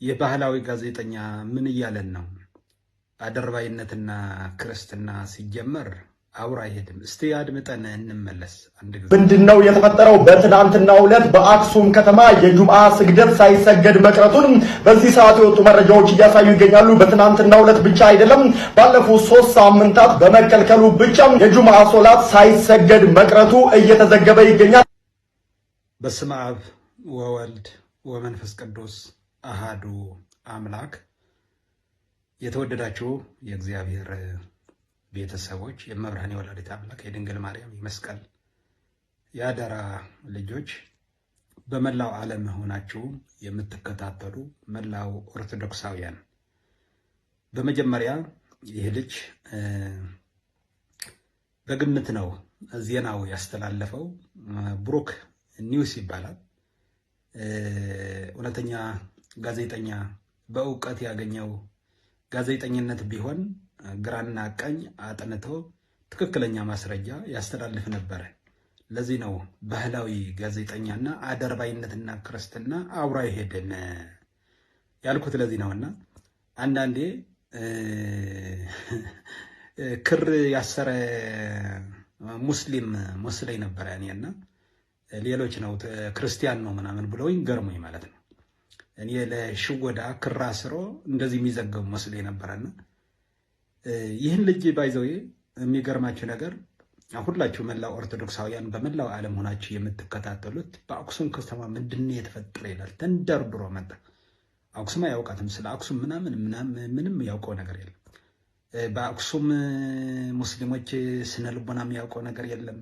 የባህላዊ ጋዜጠኛ ምን እያለን ነው? አደርባይነትና ክርስትና ሲጀመር አብሮ አይሄድም። እስቲ አድምጠን እንመለስ። ምንድነው የተፈጠረው? በትናንትናው ዕለት በአክሱም ከተማ የጁምዓ ስግደት ሳይሰገድ መቅረቱን በዚህ ሰዓት የወጡ መረጃዎች እያሳዩ ይገኛሉ። በትናንትናው ዕለት ብቻ አይደለም፣ ባለፉት 3 ሳምንታት በመከልከሉ ብቻ የጁምዓ ሶላት ሳይሰገድ መቅረቱ እየተዘገበ ይገኛል። በስመ አብ ወወልድ ወመንፈስ ቅዱስ አሃዱ አምላክ። የተወደዳችሁ የእግዚአብሔር ቤተሰቦች፣ የመብርሃን የወላዲት አምላክ የድንግል ማርያም የመስቀል የአደራ ልጆች፣ በመላው ዓለም ሆናችሁ የምትከታተሉ መላው ኦርቶዶክሳውያን፣ በመጀመሪያ ይህ ልጅ በግምት ነው ዜናው ያስተላለፈው። ብሩክ ኒውስ ይባላል። እውነተኛ ጋዜጠኛ በእውቀት ያገኘው ጋዜጠኝነት ቢሆን ግራና ቀኝ አጥንቶ ትክክለኛ ማስረጃ ያስተላልፍ ነበረ። ለዚህ ነው ባህላዊ ጋዜጠኛና አደርባይነትና ክርስትና አብሮ አይሄድም ያልኩት። ለዚህ ነውና አንዳንዴ ክር ያሰረ ሙስሊም መስለኝ ነበረ እኔና ሌሎች ነው ክርስቲያን ነው ምናምን ብለውኝ ገርሞኝ ማለት ነው። እኔ ለሽወዳ ክር አስሮ እንደዚህ የሚዘገቡ መስሎኝ ነበረና ይህን ልጅ ባይዘው የሚገርማችሁ ነገር ሁላችሁ መላው ኦርቶዶክሳውያን በመላው ዓለም ሆናችሁ የምትከታተሉት በአክሱም ከተማ ምንድነው የተፈጠረ ይላል። ተንደርድሮ መጣ። አክሱም አያውቃትም። ስለ አክሱም ምንም ያውቀው ነገር የለም። በአክሱም ሙስሊሞች ስነ ልቦና የሚያውቀው ነገር የለም።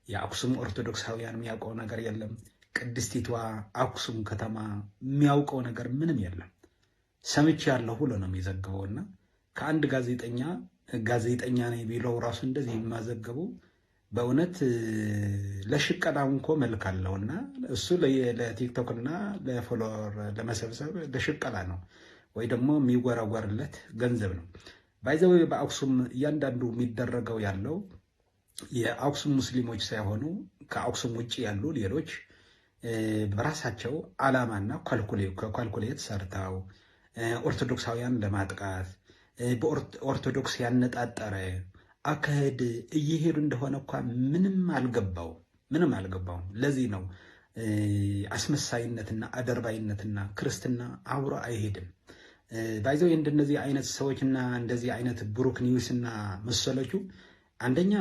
የአክሱም ኦርቶዶክሳውያን የሚያውቀው ነገር የለም። ቅድስቲቷ አክሱም ከተማ የሚያውቀው ነገር ምንም የለም። ሰምቼ ያለሁ ብሎ ነው የሚዘግበውና ከአንድ ጋዜጠኛ ነኝ ቢለው ራሱ እንደዚህ የማዘገበው በእውነት ለሽቀላው እንኮ መልክ አለውና እሱ ለቲክቶክና ለፎሎወር ለመሰብሰብ ለሽቀላ ነው ወይ ደግሞ የሚወረወርለት ገንዘብ ነው። ባይዘው በአክሱም እያንዳንዱ የሚደረገው ያለው የአክሱም ሙስሊሞች ሳይሆኑ ከአክሱም ውጭ ያሉ ሌሎች በራሳቸው ዓላማና ካልኩሌት ሰርተው ኦርቶዶክሳውያን ለማጥቃት በኦርቶዶክስ ያነጣጠረ አካሄድ እየሄዱ እንደሆነ እንኳን ምንም አልገባውም። ለዚህ ነው አስመሳይነትና አደርባይነትና ክርስትና አብሮ አይሄድም። ባይዘው እንደነዚህ አይነት ሰዎችና እንደዚህ አይነት ብሩክ ኒውስና መሰሎቹ አንደኛ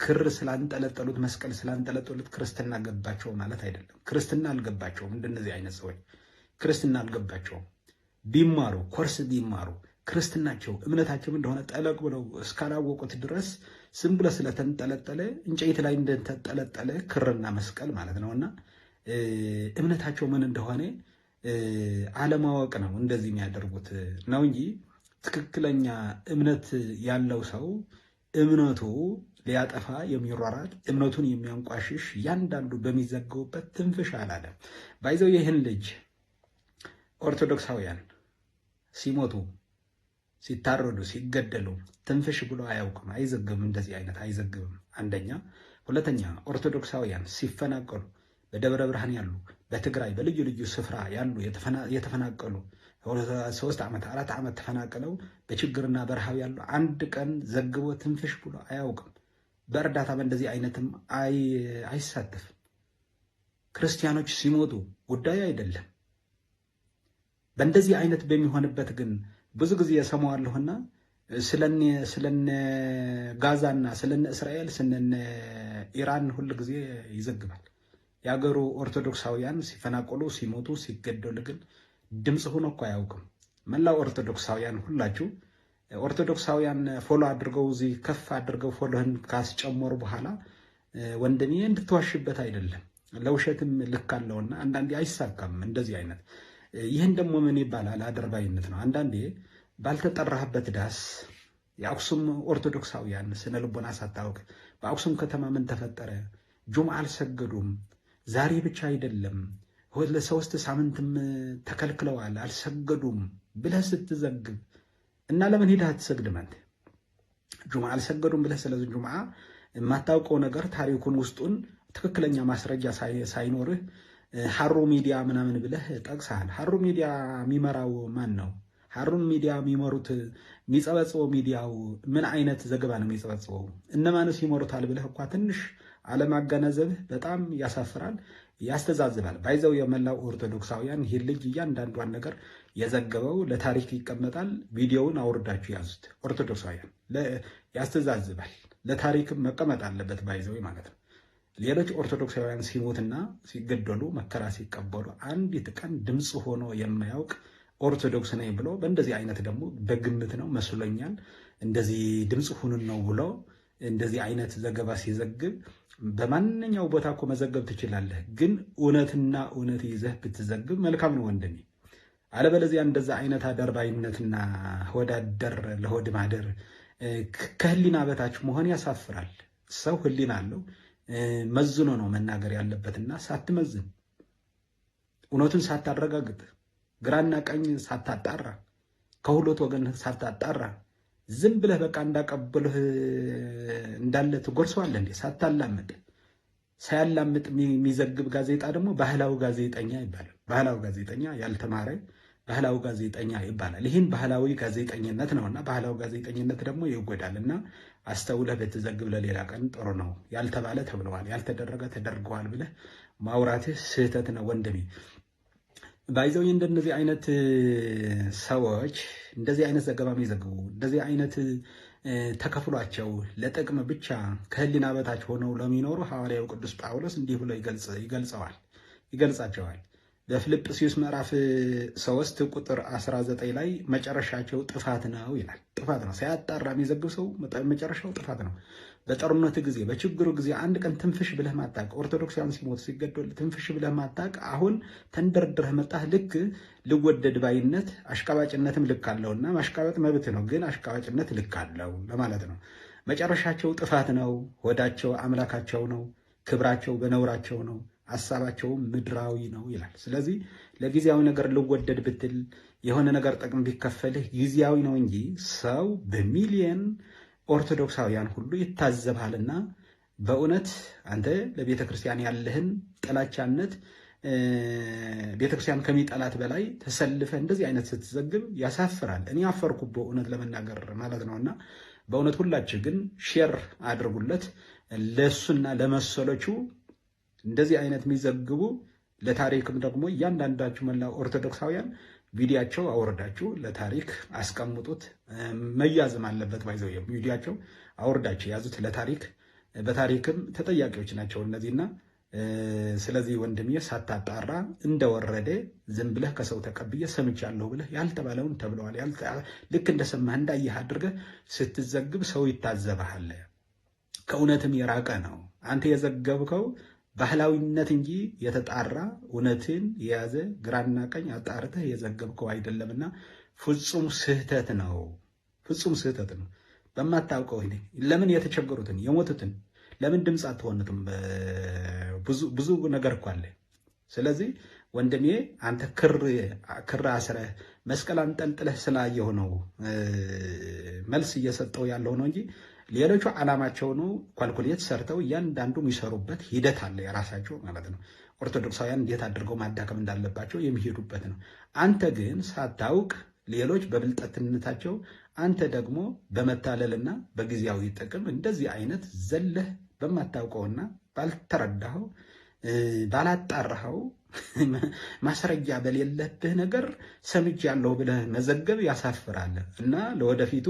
ክር ስላንጠለጠሉት መስቀል ስላንጠለጠሉት ክርስትና ገባቸው ማለት አይደለም። ክርስትና አልገባቸውም። እንደነዚህ አይነት ሰዎች ክርስትና አልገባቸውም። ቢማሩ ኮርስ ቢማሩ ክርስትናቸው እምነታቸው እንደሆነ ጠለቅ ብለው እስካላወቁት ድረስ ዝም ብሎ ስለተንጠለጠለ እንጨት ላይ እንደተንጠለጠለ ክርና መስቀል ማለት ነውና እምነታቸው ምን እንደሆነ አለማወቅ ነው እንደዚህ የሚያደርጉት ነው እንጂ ትክክለኛ እምነት ያለው ሰው እምነቱ ሊያጠፋ የሚሯራጥ እምነቱን የሚያንቋሽሽ ያንዳንዱ በሚዘገቡበት ትንፍሽ አላለም። ባይዘው ይህን ልጅ ኦርቶዶክሳውያን ሲሞቱ ሲታረዱ ሲገደሉ ትንፍሽ ብሎ አያውቅም፣ አይዘግብም። እንደዚህ አይነት አይዘግብም። አንደኛ። ሁለተኛ ኦርቶዶክሳውያን ሲፈናቀሉ በደብረ ብርሃን ያሉ በትግራይ በልዩ ልዩ ስፍራ ያሉ የተፈናቀሉ 3 ዓመት 4 ዓመት ተፈናቅለው በችግርና በረሃብ ያሉ አንድ ቀን ዘግቦ ትንፍሽ ብሎ አያውቅም። በእርዳታ በእንደዚህ አይነትም አይሳተፍም። ክርስቲያኖች ሲሞቱ ጉዳዩ አይደለም። በእንደዚህ አይነት በሚሆንበት ግን ብዙ ጊዜ የሰማዋለሁና ስለነ ጋዛና ስለነ እስራኤል ስለነ ኢራን ሁሉ ጊዜ ይዘግባል። የአገሩ ኦርቶዶክሳውያን ሲፈናቀሉ ሲሞቱ ሲገደሉ ግን ድምፅ ሆኖ እኮ አያውቅም። መላው ኦርቶዶክሳውያን ሁላችሁ ኦርቶዶክሳውያን ፎሎ አድርገው እዚህ ከፍ አድርገው ፎሎህን ካስጨመሩ በኋላ ወንድሜ እንድትዋሽበት አይደለም። ለውሸትም ልክ አለውና አንዳንዴ አይሳካም እንደዚህ አይነት። ይህን ደግሞ ምን ይባላል? አደርባይነት ነው። አንዳንዴ ባልተጠራህበት ዳስ የአክሱም ኦርቶዶክሳውያን ስነ ልቦና ሳታውቅ በአክሱም ከተማ ምን ተፈጠረ? ጁምዓ አልሰገዱም። ዛሬ ብቻ አይደለም ለ3 ሳምንትም ተከልክለዋል አልሰገዱም ብለህ ስትዘግብ እና ለምን ሄደህ አትሰግድም? አንተ ጁምዓ አልሰገዱም ብለህ ስለዚህ ጁምዓ የማታውቀው ነገር ታሪኩን ውስጡን ትክክለኛ ማስረጃ ሳይኖርህ ሀሩ ሚዲያ ምናምን ብለህ ጠቅሰሃል። ሀሩ ሚዲያ የሚመራው ማን ነው? ሀሩን ሚዲያ የሚመሩት የሚጸበጽበው ሚዲያው ምን አይነት ዘገባ ነው የሚጸበጽበው? እነማንስ ይመሩታል ብለህ እንኳ ትንሽ አለማገናዘብህ በጣም ያሳፍራል፣ ያስተዛዝባል። ባይዘው የመላው ኦርቶዶክሳውያን ይህ ልጅ እያንዳንዷን ነገር የዘገበው ለታሪክ ይቀመጣል። ቪዲዮውን አውርዳችሁ ያዙት ኦርቶዶክሳውያን። ያስተዛዝባል፣ ለታሪክም መቀመጥ አለበት ባይዘው ማለት ነው። ሌሎች ኦርቶዶክሳውያን ሲሞትና ሲገደሉ መከራ ሲቀበሉ አንዲት ቀን ድምፅ ሆኖ የማያውቅ ኦርቶዶክስ ነኝ ብሎ በእንደዚህ አይነት ደግሞ በግምት ነው መስሎኛል እንደዚህ ድምፅ ሁኑን ነው ብሎ እንደዚህ አይነት ዘገባ ሲዘግብ በማንኛው ቦታ እኮ መዘገብ ትችላለህ፣ ግን እውነትና እውነት ይዘህ ብትዘግብ መልካም ነው ወንድሜ። አለበለዚያ እንደዛ አይነት አደርባይነትና ወዳደር ለሆድ ማደር ከህሊና በታች መሆን ያሳፍራል። ሰው ህሊና አለው፣ መዝኖ ነው መናገር ያለበትና ሳትመዝን እውነቱን ሳታረጋግጥ ግራና ቀኝ ሳታጣራ ከሁለት ወገን ሳታጣራ ዝም ብለህ በቃ እንዳቀበልህ እንዳለ ትጎርሰዋለህ እንዴ? ሳታላምጥ ሳያላምጥ የሚዘግብ ጋዜጣ ደግሞ ባህላዊ ጋዜጠኛ ይባላል። ባህላዊ ጋዜጠኛ ያልተማረ ባህላዊ ጋዜጠኛ ይባላል። ይህን ባህላዊ ጋዜጠኝነት ነውና ባህላዊ ጋዜጠኝነት ደግሞ ይጎዳል እና አስተውለህ ብትዘግብ ለሌላ ቀን ጥሩ ነው። ያልተባለ ተብለዋል፣ ያልተደረገ ተደርገዋል ብለህ ማውራትህ ስህተት ነው ወንድሜ። ባይዘው እንደነዚህ አይነት ሰዎች እንደዚህ አይነት ዘገባ የሚዘግቡ እንደዚህ አይነት ተከፍሏቸው ለጥቅም ብቻ ከህሊና በታች ሆነው ለሚኖሩ ሐዋርያው ቅዱስ ጳውሎስ እንዲህ ብሎ ይገልጻቸዋል። በፊልጵስዩስ ምዕራፍ 3 ቁጥር 19 ላይ መጨረሻቸው ጥፋት ነው ይላል። ጥፋት ነው ሳያጣራ የሚዘግብ ሰው መጨረሻው ጥፋት ነው። በጦርነት ጊዜ በችግሩ ጊዜ አንድ ቀን ትንፍሽ ብለህ ማታቅ፣ ኦርቶዶክሳውያን ሲሞት ሲገደል ትንፍሽ ብለህ ማታቅ፣ አሁን ተንደርድረህ መጣህ። ልክ ልወደድ ባይነት አሽቃባጭነትም ልክ አለውና ማሽቃበጥ መብት ነው፣ ግን አሽቃባጭነት ልክ አለው ለማለት ነው። መጨረሻቸው ጥፋት ነው፣ ሆዳቸው አምላካቸው ነው፣ ክብራቸው በነውራቸው ነው፣ ሐሳባቸው ምድራዊ ነው ይላል። ስለዚህ ለጊዜያዊ ነገር ልወደድ ብትል የሆነ ነገር ጥቅም ቢከፈልህ ጊዜያዊ ነው እንጂ ሰው በሚሊየን ኦርቶዶክሳውያን ሁሉ ይታዘብሃልና በእውነት አንተ ለቤተ ክርስቲያን ያለህን ጥላቻነት ቤተክርስቲያን ከሚጠላት በላይ ተሰልፈ እንደዚህ አይነት ስትዘግብ ያሳፍራል። እኔ አፈርኩ በእውነት ለመናገር ማለት ነውና በእውነት ሁላችሁ ግን ሼር አድርጉለት ለሱና ለመሰሎቹ እንደዚህ አይነት የሚዘግቡ ለታሪክም ደግሞ እያንዳንዳችሁ መላ ኦርቶዶክሳውያን ቪዲያቸው አውርዳችሁ ለታሪክ አስቀምጡት። መያዝም አለበት ባይዘው ቪዲያቸው አውርዳችሁ ያዙት ለታሪክ። በታሪክም ተጠያቂዎች ናቸው እነዚህና ስለዚህ ወንድሜ ሳታጣራ እንደወረደ ዝም ብለህ ከሰው ተቀብዬ ሰምቻለሁ ብለህ ያልተባለውን ተብለዋል ልክ እንደሰማህ እንዳየህ አድርገህ ስትዘግብ ሰው ይታዘብሃል። ከእውነትም የራቀ ነው አንተ የዘገብከው ባህላዊነት እንጂ የተጣራ እውነትን የያዘ ግራና ቀኝ አጣርተህ የዘገብከው አይደለምና ፍጹም ስህተት ነው። ፍጹም ስህተት ነው። በማታውቀው ለምን የተቸገሩትን የሞቱትን ለምን ድምፅ አትሆኑትም? ብዙ ነገር እኮ አለ። ስለዚህ ወንድሜ አንተ ክር አስረህ መስቀል አንጠልጥለህ ስላየው ነው መልስ እየሰጠው ያለው ነው እንጂ ሌሎቹ ዓላማቸው ነው ኳልኩሌት ሰርተው እያንዳንዱ የሚሰሩበት ሂደት አለ የራሳቸው ማለት ነው። ኦርቶዶክሳውያን እንዴት አድርገው ማዳከም እንዳለባቸው የሚሄዱበት ነው። አንተ ግን ሳታውቅ ሌሎች በብልጠትነታቸው አንተ ደግሞ በመታለልና በጊዜያዊ ጥቅም እንደዚህ አይነት ዘለህ በማታውቀውና ባልተረዳኸው ባላጣራኸው ማስረጃ በሌለብህ ነገር ሰምቻለሁ ብለህ መዘገብ ያሳፍራል እና ለወደፊቱ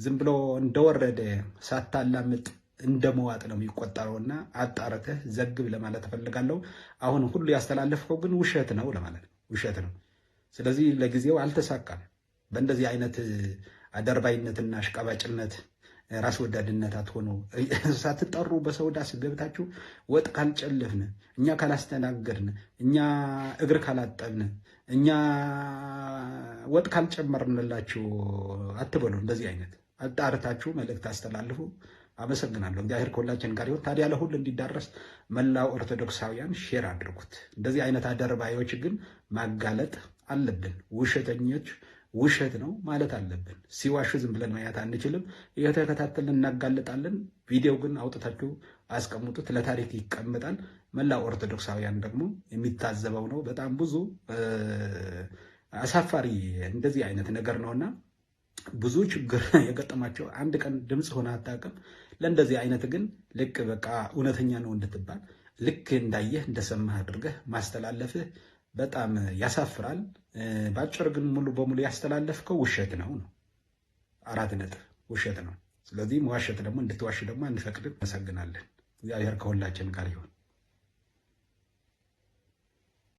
ዝም ብሎ እንደወረደ ሳታላምጥ እንደመዋጥ ነው የሚቆጠረውና አጣርተህ ዘግብ ለማለት እፈልጋለሁ። አሁን ሁሉ ያስተላለፍከው ግን ውሸት ነው ለማለት ነው። ውሸት ነው። ስለዚህ ለጊዜው አልተሳካም። በእንደዚህ አይነት አደርባይነትና አሽቃባጭነት ራስ ወዳድነት አትሆኑ። ሳትጠሩ በሰው ዳስ ገብታችሁ ወጥ ካልጨለፍን፣ እኛ ካላስተናገድን፣ እኛ እግር ካላጠብን፣ እኛ ወጥ ካልጨመርንላችሁ አትበሉ። እንደዚህ አይነት አጣርታችሁ መልእክት አስተላልፉ። አመሰግናለሁ። እግዚአብሔር ከሁላችን ጋር ይሁን። ታዲያ ለሁሉ እንዲዳረስ መላው ኦርቶዶክሳውያን ሼር አድርጉት። እንደዚህ አይነት አደርባዮች ግን ማጋለጥ አለብን። ውሸተኞች ውሸት ነው ማለት አለብን። ሲዋሹ ዝም ብለን ማየት አንችልም። እየተከታተልን እናጋልጣለን። ቪዲዮ ግን አውጥታችሁ አስቀምጡት፣ ለታሪክ ይቀመጣል። መላው ኦርቶዶክሳውያን ደግሞ የሚታዘበው ነው። በጣም ብዙ አሳፋሪ እንደዚህ አይነት ነገር ነውና ብዙ ችግር የገጠማቸው አንድ ቀን ድምፅ ሆነ አታውቅም። ለእንደዚህ አይነት ግን ልክ በቃ እውነተኛ ነው እንድትባል ልክ እንዳየህ እንደሰማህ አድርገህ ማስተላለፍህ በጣም ያሳፍራል። በአጭር ግን ሙሉ በሙሉ ያስተላለፍከው ውሸት ነው። 4 ነጥብ ውሸት ነው። ስለዚህ መዋሸት ደግሞ እንድትዋሽ ደግሞ አንፈቅድም። አመሰግናለን። እግዚአብሔር ከሁላችን ጋር ይሁን።